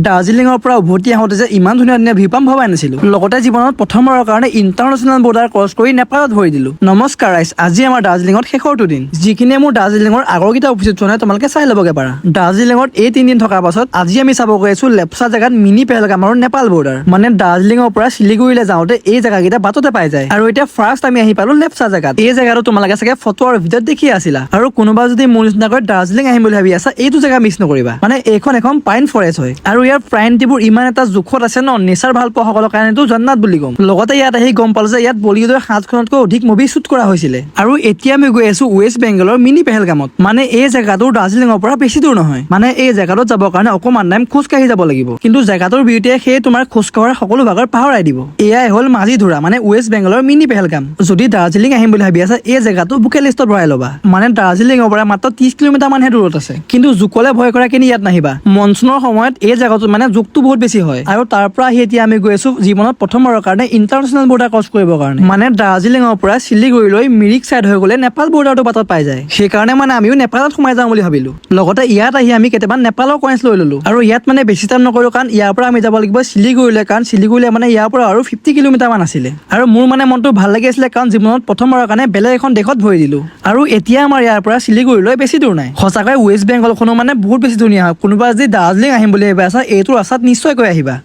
দাৰ্জিলিঙৰ পৰা উভতি আহোঁতে যে ইমান ধুনীয়া ধুনীয়া ভিউ পাম ভবাই নাছিলো। লগতে জীৱনত প্ৰথমবাৰৰ কাৰণে ইণ্টাৰনেশ্যনেল বৰ্ডাৰ ক্ৰছ কৰি নেপালত ভৰি দিলো। নমস্কাৰ ৰাইজ, আজি আমাৰ দাৰ্জিলিঙত শেষৰটো দিন, যিখিনিয়ে মোৰ দাৰ্জিলিঙৰ আগৰকেইটা অফিচত চোৱা নাই তোমালোকে চাই ল'বগে পাৰা। দাৰ্জিলিঙত এই 3 দিন থকাৰ পাছত আজি আমি চাব গৈ আছো লেপচা জেগাত মিনি পেহেলগাম আৰু নেপাল বৰ্ডাৰ। মানে দাৰ্জিলিঙৰ পৰা শিলিগুৰিলৈ যাওঁতে এই জেগাকেইটা বাটতে পাই যায়। আৰু এতিয়া ফাৰ্ষ্ট আমি আহি পালো লেপচা জেগাত। এই জেগাটো তোমালোকে চাগে ফটো আৰু ভিডিঅ'ত দেখি আছিলা। আৰু কোনোবা যদি মোৰ নিচিনাকৈ দাৰ্জিলিং আহিম বুলি ভাবি আছা, এইটো জেগা মিছ নকৰিবা। মানে এইখন এখন পাইন ফৰেষ্ট হয় আৰু ইয়াৰ প্ৰাইনটিবোৰ ইমান এটা জোখত আছে ন, নেচাৰ ভাল পোৱা সকলৰ কাৰণেতো জান্নাত বুলি ক'ম। লগতে ইয়াত আহি গম পালো যে ইয়াত বলিউডৰ 7খনতকৈ অধিক মুভি শ্বুট কৰা হৈছিলে। আৰু এতিয়া আমি গৈ আছো ৱেষ্ট বেংগলৰ মিনি পেহেলগামত। মানে এই জেগাটো দাৰ্জিলিঙৰ পৰা বেছি দূৰ নহয়। মানে এই জেগাটোত যাবৰ কাৰণে অকমান টাইম খোজকাঢ়ি যাব লাগিব, কিন্তু জেগাটোৰ বিউটিয়ে সেই তোমাৰ খোজকঢ়াৰ সকলো ভাগৰ পাহৰাই দিব। এয়াই হ'ল মাজিধৰা, মানে ৱেষ্ট বেংগলৰ মিনি পেহেলগাম। যদি দাৰ্জিলিং আহিম বুলি ভাবি আছা, এই জেগাটো বুকে লিষ্টত ভৰাই ল'বা। মানে দাৰ্জিলিঙৰ পৰা মাত্ৰ 30 কিলোমিটাৰ মানহে দূৰত আছে। কিন্তু জোকলে ভয় কৰা কিনি ইয়াত নাহিবা। মনচুনৰ সময়ত এই জেগাটোত মানে জোকটো বহুত বেছি হয়। আৰু তাৰ পৰা আহি এতিয়া আমি গৈ আছো জীৱনত প্ৰথমবাৰৰ কাৰণে ইণ্টাৰনেশ্যনেল বৰ্ডাৰ ক্ৰছ কৰিবৰ কাৰণে। মানে দাৰ্জিলিঙৰ পৰা শিলিগুৰিলৈ মিৰিক চাইড হৈ গ'লে নেপাল বৰ্ডাৰটো বাটত পাই যায়। সেইকাৰণে মানে আমিও নেপালত সোমাই যাওঁ বুলি ভাবিলো। লগতে ইয়াত আহি আমি কেইটামান নেপালৰ কইন্স লৈ ললো। আৰু ইয়াত মানে বেছি টাইম নকৰো, কাৰণ ইয়াৰ পৰা আমি যাব লাগিব শিলিগুৰিলৈ, কাৰণ শিলিগুৰিলৈ মানে ইয়াৰ পৰা আৰু 50 কিলোমিটাৰ মান আছিলে। আৰু মোৰ মানে মনটো ভাল লাগি আছিলে, কাৰণ জীৱনত প্ৰথমবাৰৰ কাৰণে বেলেগ এখন দেশত ভৰি দিলো। আৰু এতিয়া আমাৰ ইয়াৰ পৰা শিলিগুৰিলৈ বেছি দূৰ নাই। সঁচাকৈ ৱেষ্ট বেংগলখনো মানে বহুত বেছি ধুনীয়া হয়। কোনোবা যদি দাৰ্জিলিং আহিম বুলি ভাবি আছা, এইটো ৰাস্তাত নিশ্চয়কৈ আহিবা।